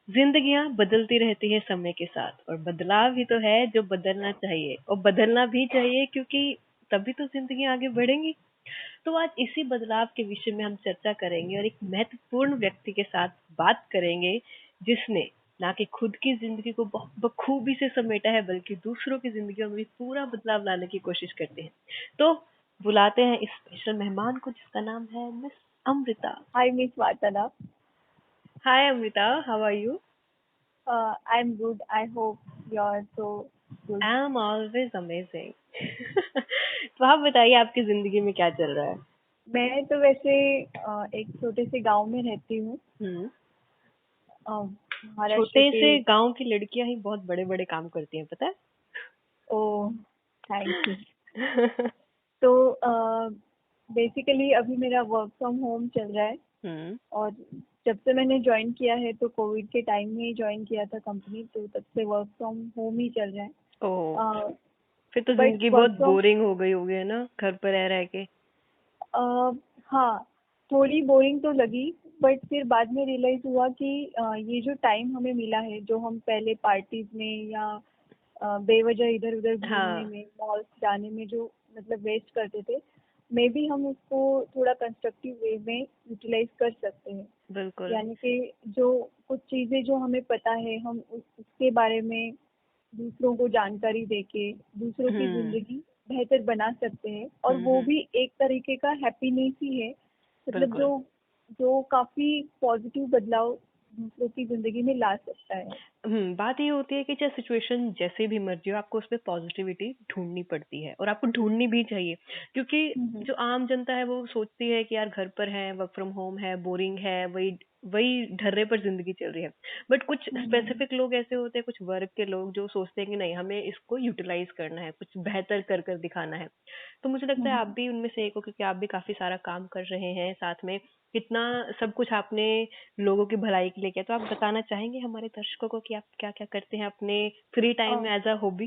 जिंदगियां बदलती रहती है समय के साथ और बदलाव ही तो है जो बदलना चाहिए और बदलना भी चाहिए क्योंकि तभी तो जिंदगी आगे बढ़ेंगी। तो आज इसी बदलाव के विषय में हम चर्चा करेंगे और एक महत्वपूर्ण व्यक्ति के साथ बात करेंगे जिसने ना कि खुद की जिंदगी को बहुत बखूबी से समेटा है बल्कि दूसरों की जिंदगियों में भी पूरा बदलाव लाने की कोशिश करते हैं। तो बुलाते हैं इस स्पेशल मेहमान को जिसका नाम है miss Amrita. Hi, Miss Vartana. Hi Amrita, how are you? I'm good. I hope you're so good. I am always amazing. तो आप बताइए आपकी जिंदगी में क्या चल रहा है? मैं तो वैसे एक छोटे से गांव में रहती हूँ। हम्म। महाराष्ट्र छोटे के। से गांव की लड़कियां ही बहुत बड़े बड़े काम करती हैं, पता ओ, थैंक यू। है? तो बेसिकली अभी मेरा वर्क फ्रॉम होम चल रहा है। हम्म। और जब से मैंने ज्वाइन किया है तो कोविड के टाइम में ही ज्वाइन किया था कंपनी, तो तब से वर्क फ्रॉम होम ही चल रहा ओह, है। फिर तो बट जिंदगी वर्क बहुत फ्रॉम बोरिंग हो गई होगी है ना, घर पर रह रह के। हाँ, थोड़ी बोरिंग तो लगी। बट फिर बाद में रियलाइज हुआ कि ये जो टाइम हमें मिला है, जो हम पहले पार्टीज में या बेवजह इधर उधर घूमने हाँ। में, मॉल्स जाने में जो मतलब वेस्ट करते थे, मे बी हम उसको थोड़ा कंस्ट्रक्टिव वे में यूटिलाइज कर सकते हैं। बिल्कुल। यानी कि जो कुछ चीज़ें जो हमें पता है, हम उसके बारे में दूसरों को जानकारी देके दूसरों की हम्म। ज़िंदगी बेहतर बना सकते हैं, और वो हम्म। भी एक तरीके का हैप्पीनेस ही है। मतलब बिल्कुल। जो जो काफ़ी पॉजिटिव बदलाव दूसरों की ज़िंदगी में ला सकता है। बात ये होती है कि चाहे सिचुएशन जैसे भी मर्जी हो आपको उसमें पॉजिटिविटी ढूंढनी पड़ती है और आपको ढूंढनी भी चाहिए क्योंकि हम्म। जो आम जनता है वो सोचती है कि यार घर पर है, वर्क फ्रॉम होम है, बोरिंग है, वही वही ढर्रे पर जिंदगी चल रही है। बट कुछ हम्म। स्पेसिफिक लोग ऐसे होते हैं, कुछ वर्ग के लोग जो सोचते हैं कि नहीं, हमें इसको यूटिलाइज करना है, कुछ बेहतर कर कर दिखाना है। तो मुझे लगता है आप हम्म। भी उनमें से एक हो क्योंकि आप भी काफी सारा काम कर रहे हैं साथ में। कितना सब कुछ आपने लोगों की भलाई के लिए किया, तो आप बताना चाहेंगे हमारे दर्शकों को कि आप क्या क्या करते हैं अपने फ्री टाइम में एज अ हॉबी?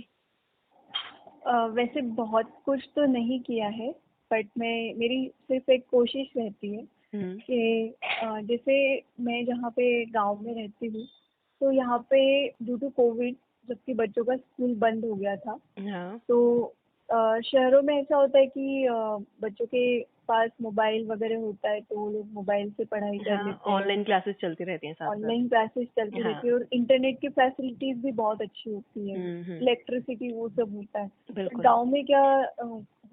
वैसे बहुत कुछ तो नहीं किया है, बट मेरी सिर्फ एक कोशिश रहती है हम्म। कि जैसे मैं जहाँ पे गांव में रहती हूँ, तो यहाँ पे ड्यू टू कोविड, जबकि बच्चों का स्कूल बंद हो गया था, हाँ। तो शहरों में ऐसा होता है कि बच्चों के पास मोबाइल वगैरह होता है, तो वो लोग मोबाइल से पढ़ाई कर हाँ, लेते हैं। ऑनलाइन क्लासेस चलती रहती हैं साथ साथ। ऑनलाइन क्लासेस चलती रहती हाँ। है और इंटरनेट की फैसिलिटीज भी बहुत अच्छी होती है। हम्म। इलेक्ट्रिसिटी वो सब होता है। बट बिल्कुल। गांव में क्या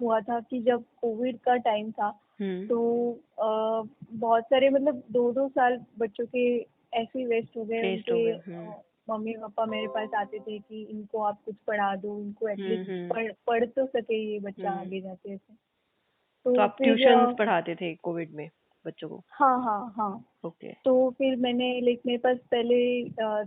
हुआ था कि जब कोविड का टाइम था, हम्म। तो बहुत सारे मतलब 2-2 साल बच्चों के ऐसे ही वेस्ट हो गए। वेस्ट हो उनके गए। हम्म। मम्मी पापा मेरे पास आते थे कि इनको आप कुछ पढ़ा दो, इनको एटलीस्ट हम्म। पढ़ तो सके ये बच्चा हम्म। आगे जाके ऐसे। तो तो आप फिर ट्यूशंस पढ़ाते थे कोविड में बच्चों को? हाँ हाँ हाँ। ओके। तो फिर मैंने लाइक मेरे पास पहले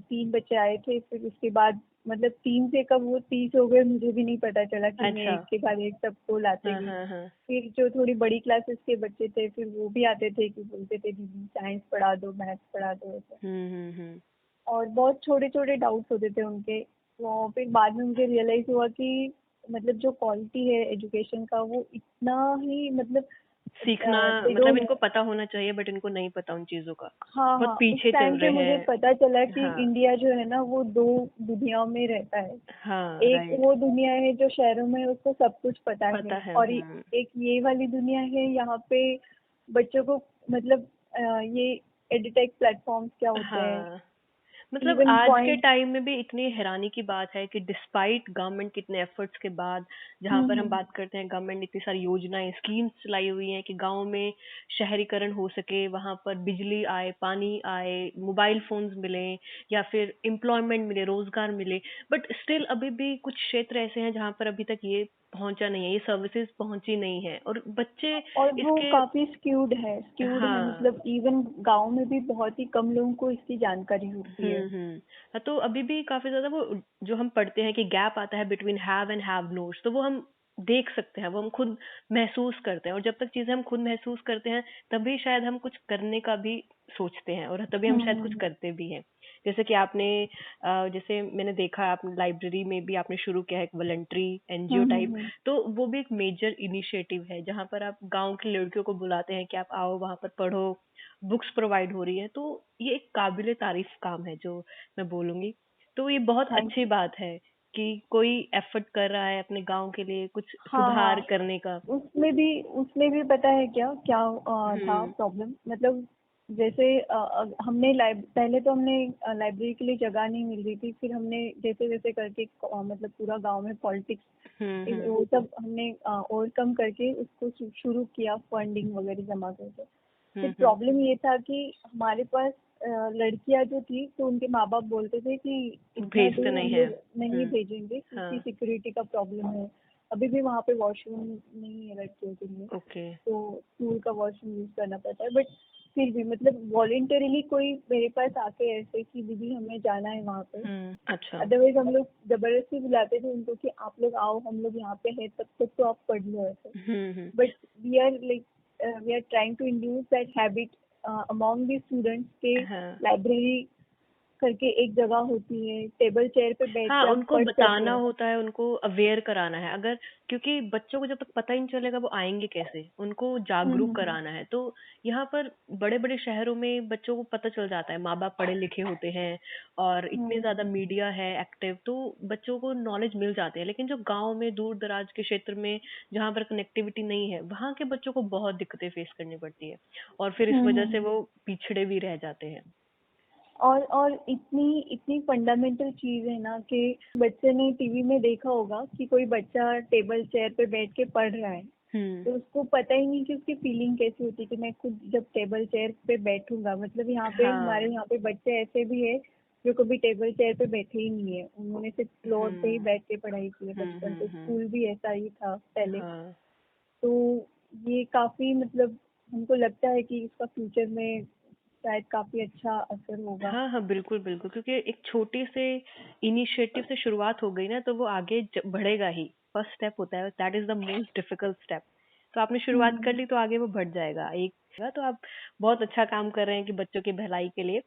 3 बच्चे आए थे, फिर उसके बाद मतलब 3 से कब वो 30 हो गए मुझे भी नहीं पता चला कि मैं अच्छा। एक के बाद एक सबको लाते हाँ गई। हाँ हाँ। फिर जो थोड़ी बड़ी क्लासेस के बच्चे थे, फिर वो भी आते थे कि बोलते थे दीदी साइंस पढ़ा दो, मैथ्स पढ़ा दो ऐसे। हम्म। और बहुत छोटे छोटे डाउट्स होते थे उनके। वो फिर बाद में मुझे रियलाइज हुआ कि मतलब जो क्वालिटी है एजुकेशन का, वो इतना ही मतलब सीखना, दे मतलब डोंट। इनको पता होना चाहिए बट इनको नहीं पता उन चीजों का। हाँ बहुत हाँ, उस पीछे टाइम चल पे रहे मुझे हैं। पता चला कि हाँ। इंडिया जो है ना, वो दो दुनियाओं में रहता है। हाँ, एक राइट। वो दुनिया है जो शहरों में उसको सब कुछ पता पता है, है। और हम्म। एक ये वाली दुनिया है यहाँ पे बच्चों को मतलब ये एडटेक प्लेटफॉर्म्स क्या होते हैं, हाँ, मतलब इवन आज के पॉइंट। टाइम में भी इतनी हैरानी की बात है कि डिस्पाइट गवर्नमेंट कितने एफर्ट्स के बाद, जहाँ पर हम हम्म। बात करते हैं गवर्नमेंट ने इतनी सारी योजनाएं स्कीम्स चलाई हुई हैं कि गांव में शहरीकरण हो सके, वहां पर बिजली आए, पानी आए, मोबाइल फोन्स मिले या फिर एम्प्लॉयमेंट मिले, रोजगार मिले। बट स्टिल अभी भी कुछ क्षेत्र ऐसे हैं जहाँ पर अभी तक ये पहुंचा नहीं है, ये सर्विसेज पहुंची नहीं है और बच्चे और वो इसके। काफी स्क्यूड है हाँ। मतलब इवन गांव में भी बहुत ही कम लोगों को इसकी जानकारी होती है। हाँ, तो अभी भी काफी ज्यादा वो जो हम पढ़ते हैं कि गैप आता है between have and have notes, तो वो हम देख सकते हैं, वो हम खुद महसूस करते हैं और जब तक चीजें हम खुद महसूस करते हैं तभी शायद हम कुछ करने का भी सोचते हैं और तभी हम शायद कुछ हम्म। करते भी हैं। जैसे कि आपने जैसे मैंने देखा आपने लाइब्रेरी में भी आपने शुरू किया है एक वॉलंटरी एनजीओ टाइप। हम्म। तो वो भी एक मेजर इनिशिएटिव है जहाँ पर आप गांव की लड़कियों को बुलाते हैं कि आप आओ वहां पर पढ़ो बुक्स प्रोवाइड हो रही है, तो ये एक काबिले तारीफ काम है जो मैं बोलूंगी। तो ये बहुत थैंक अच्छी यू। बात है कि कोई एफर्ट कर रहा है अपने गांव के लिए कुछ हाँ सुधार हाँ, करने का। उसमें भी पता है क्या क्या था हम्म। प्रॉब्लम, मतलब जैसे पहले तो हमने लाइब्रेरी के लिए जगह नहीं मिल रही थी, फिर हमने जैसे जैसे करके मतलब पूरा गांव में पॉलिटिक्स हम्म। वो सब हमने ओवरकम करके उसको शुरू किया, फंडिंग वगैरह जमा करके। फिर हम्म। प्रॉब्लम ये था कि हमारे पास लड़कियां जो थी, तो उनके माँ बाप बोलते थे कि इतना भेजते दूर नहीं हम है। लोग नहीं भेजेंगे क्योंकि हाँ। सिक्योरिटी का प्रॉब्लम है। अभी भी वहाँ पे वॉशरूम नहीं है लड़कियों के लिए, ओके। तो स्कूल का वॉशरूम यूज करना पड़ता है। बट फिर भी मतलब वॉलेंटरीली कोई मेरे पास आके ऐसे कि दीदी हमें जाना है वहाँ पे, अच्छा। अदरवाइज हम लोग जबरदस्ती बुलाते थे उनको कि आप लोग आओ, हम लोग यहाँ पे हैं तब तक तो आप पढ़ लो ऐसे। Hmm. But we are trying to induce that habit among the students के। हाँ। लाइब्रेरी करके एक जगह होती है, टेबल चेयर पे बैठ हाँ, के आप उनको पढ़ सकते बताना हैं। होता है, उनको अवेयर कराना है। अगर क्योंकि बच्चों को जब तक पता ही नहीं चलेगा वो आएंगे कैसे, उनको जागरूक हम्म। कराना है। तो यहाँ पर बड़े बड़े शहरों में बच्चों को पता चल जाता है, माँ बाप पढ़े लिखे होते हैं और इतने हम्म। ज्यादा मीडिया है एक्टिव, तो बच्चों को नॉलेज मिल जाती है। लेकिन जो गांव में दूर दराज के क्षेत्र में जहाँ पर कनेक्टिविटी नहीं है, वहाँ के बच्चों को बहुत दिक्कतें फेस करनी पड़ती है और फिर इस वजह से हम्म। वो पिछड़े भी रह जाते हैं। और इतनी इतनी फंडामेंटल चीज है ना कि बच्चे ने टीवी में देखा होगा कि कोई बच्चा टेबल चेयर पे बैठ के पढ़ रहा है, हम्म। तो उसको पता ही नहीं कि उसकी फीलिंग कैसी होती है कि मैं खुद जब टेबल चेयर पे बैठूंगा। मतलब यहाँ पे हमारे हाँ। यहाँ पे बच्चे ऐसे भी है जो कभी टेबल चेयर पे बैठे ही नहीं है, उन्होंने सिर्फ फ्लोर पे ही हम्म। बैठ के पढ़ाई की है बचपन से, हम्म। स्कूल भी ऐसा ही था पहले। हाँ। तो ये काफी मतलब हमको लगता है कि इसका फ्यूचर में शायद काफी अच्छा असर होगा। हाँ, हाँ, बिल्कुल, बिल्कुल, क्योंकि एक छोटे से इनिशिएटिव से शुरुआत हो गई ना, तो वो आगे बढ़ेगा ही। फर्स्ट स्टेप होता है, that is the most difficult step. तो आपने शुरुआत कर हम्म। ली तो आगे वो बढ़ जाएगा एक। तो आप बहुत अच्छा काम कर रहे हैं कि बच्चों की भलाई के लिए।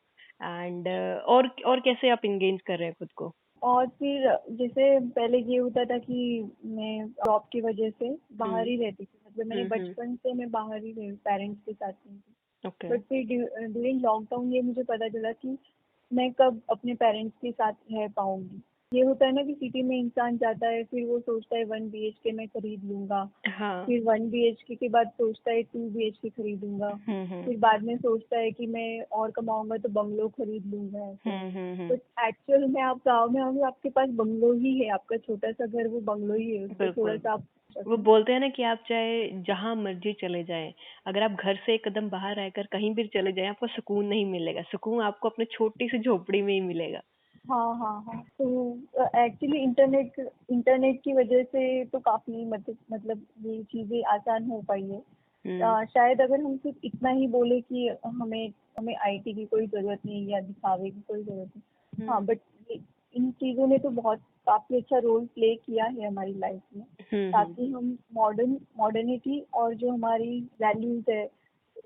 एंड और कैसे आप इंगेज कर रहे हैं खुद को? और फिर जैसे पहले ये होता था कि मैं जॉब की वजह से बाहर हम्म। ही रहती थी, मतलब मैंने हम्म। बचपन से मैं बाहर ही रही, पेरेंट्स के साथ नहीं थी। ओके। बट फिर ड्यूरिंग लॉकडाउन ये मुझे पता चला कि मैं कब अपने पेरेंट्स के साथ रह पाऊंगी। ये होता है ना कि सिटी में इंसान जाता है, फिर वो सोचता है 1 BHK मैं खरीद लूंगा, हाँ। फिर 1 BHK के बाद सोचता है 2 BHK खरीदूंगा, हम्म। फिर बाद में सोचता है कि मैं और कमाऊंगा तो बंगलो खरीद लूंगा ऐसे। हम्म। तो एक्चुअल में आप गाँव में आओगे, आपके पास बंगलो ही है, आपका छोटा सा घर वो बंगलो ही है, उसको थोड़ा बिल्कुल। सा आप वो सकते बोलते हैं ना कि आप चाहे जहां मर्जी चले जाएं, अगर आप घर से एक कदम बाहर रहकर कहीं भी चले जाएं, आपको सुकून नहीं मिलेगा। सुकून आपको अपने छोटी सी झोपड़ी में ही मिलेगा। हाँ हाँ हाँ। तो एक्चुअली इंटरनेट की वजह से तो काफी मतलब ये चीजें आसान हो पाई है। हम्म। शायद अगर हम सिर्फ इतना ही बोले कि हमें हमें आईटी की कोई जरूरत नहीं या दिखावे की कोई जरूरत नहीं। हाँ हम्म। बट इन चीजों ने तो बहुत काफी अच्छा रोल प्ले किया है हमारी लाइफ में, हम्म। ताकि हम मॉडर्निटी और जो हमारी वैल्यूज है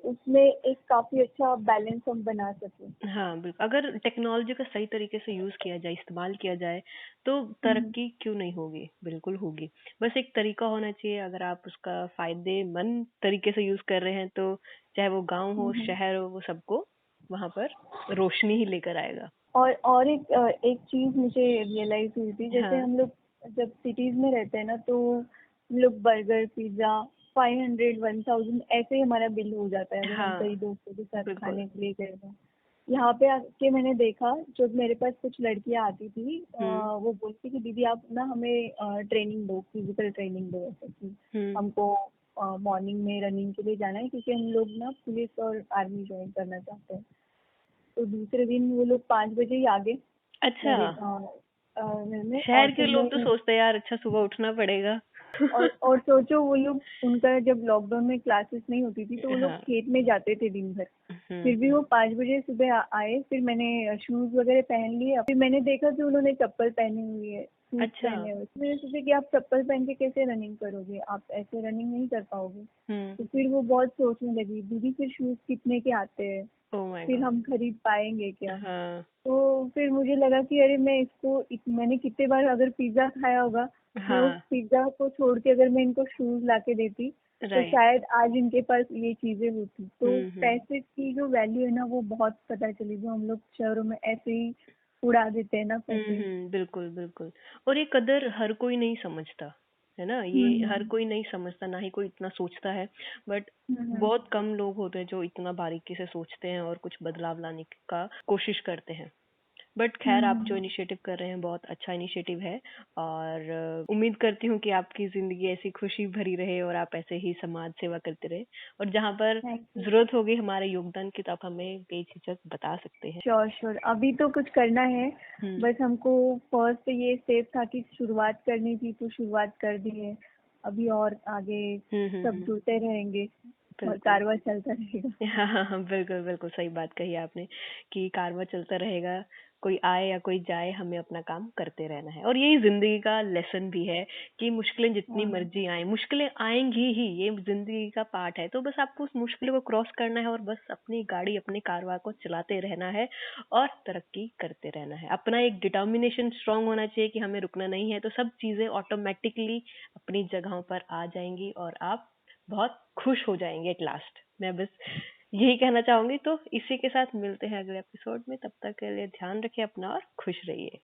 उसमें एक काफी अच्छा बैलेंस हम बना सकें। हाँ, बिल्कुल। अगर टेक्नोलॉजी का सही तरीके से यूज किया जाए, इस्तेमाल किया जाए, तो हम्म। तरक्की क्यों नहीं होगी? बिल्कुल होगी। बस एक तरीका होना चाहिए। अगर आप उसका फायदेमंद तरीके से यूज कर रहे हैं, तो चाहे वो गांव हो हम्म। शहर हो, वो सबको वहां पर रोशनी ही लेकर आएगा। और एक चीज मुझे रियलाइज हुई थी, जैसे हाँ। हम लोग जब सिटीज में रहते हैं ना, तो हम लोग बर्गर पिज्जा 500 1000 ऐसे ही हमारा बिल हो जाता है अगर हम हाँ, कई दोस्तों के साथ बिल्कुल। खाने के लिए गए तो। यहाँ पे आके मैंने देखा, जब मेरे पास कुछ लड़कियां आती थी, हुँ, वो बोलती कि दीदी आप ना हमें ट्रेनिंग दो, फिजिकल ट्रेनिंग दो, ऐसे कि हुँ। हमको मॉर्निंग में रनिंग के लिए जाना है क्योंकि हम लोग ना पुलिस और आर्मी ज्वाइन करना चाहते हैं। तो दूसरे दिन वो लोग 5 बजे ही आ गए अच्छा, मेरे घर में। और शहर के फिर लोग तो मैं सोचते हैं यार अच्छा सुबह उठना पड़ेगा। और सोचो वो लोग, उनका जब लॉकडाउन में क्लासेस नहीं होती थी तो वो लोग हाँ। खेत में जाते थे दिन भर। हुँ, फिर भी हुँ। वो 5 बजे सुबह आए, फिर मैंने शूज वगैरह पहन लिए, फिर मैंने देखा कि उन्होंने चप्पल पहनी हुई है, शूज अच्छा। पहने हुए, मैंने सोचा कि आप चप्पल पहन के कैसे रनिंग करोगे, आप ऐसे रनिंग नहीं कर पाओगे। हुँ। तो फिर वो बहुत सोचने लगी, दीदी फिर शूज कितने के आते हैं, ओह माय फिर गॉड! हम खरीद पाएंगे क्या। हाँ, तो फिर मुझे लगा कि अरे मैं मैंने कितने बार अगर पिज्जा खाया होगा, मैं उस हाँ। पिज्जा को छोड़ के अगर मैं इनको शूज ला के देती तो राइट। शायद आज इनके पास ये चीजें होती, तो हम्म। पैसे की जो वैल्यू है ना वो बहुत पता चली, जो हम लोग शहरों में ऐसे ही उड़ा देते हैं ना पैसे। बिल्कुल बिल्कुल। और ये कदर हर कोई नहीं समझता, है ना, ये हर हम्म। कोई नहीं समझता, ना ही कोई इतना सोचता है। बट हम्म। बहुत कम लोग होते हैं जो इतना बारीकी से सोचते हैं और कुछ बदलाव लाने का कोशिश करते हैं। बट खैर, आप जो हम्म। इनिशिएटिव कर रहे हैं बहुत अच्छा इनिशिएटिव है। और उम्मीद करती हूँ कि आपकी जिंदगी ऐसी खुशी भरी रहे और आप ऐसे ही समाज सेवा करते रहे। और जहाँ पर थैंक यू। जरूरत होगी हमारे योगदान की, तो आप हमें बेझिझक बता सकते हैं। श्योर श्योर, अभी तो कुछ करना है, हम्म। बस हमको फर्स्ट ये स्टेप था कि शुरुआत करनी थी, तो शुरुआत कर दी है। अभी और आगे सब हम्म। जुड़ते रहेंगे और बिल्कुल। कारवां चलता रहेगा। हाँ हाँ हाँ, बिल्कुल बिल्कुल सही बात कही आपने कि कारवां चलता रहेगा। कोई आए या कोई जाए, हमें अपना काम करते रहना है। और यही जिंदगी का लेसन भी है कि मुश्किलें जितनी हाँ। मर्जी आए, मुश्किलें आएंगी ही, ये जिंदगी का पार्ट है। तो बस आपको उस मुश्किलों को क्रॉस करना है और बस अपनी गाड़ी, अपनी कारवां को चलाते रहना है और तरक्की करते रहना है। अपना एक डिटर्मिनेशन स्ट्रांग होना चाहिए कि हमें रुकना नहीं है, तो सब चीजें ऑटोमेटिकली अपनी जगहों पर आ जाएंगी और आप बहुत खुश हो जाएंगे एट लास्ट। मैं बस यही कहना चाहूंगी। तो इसी के साथ मिलते हैं अगले एपिसोड में। तब तक के लिए ध्यान रखिए अपना और खुश रहिए।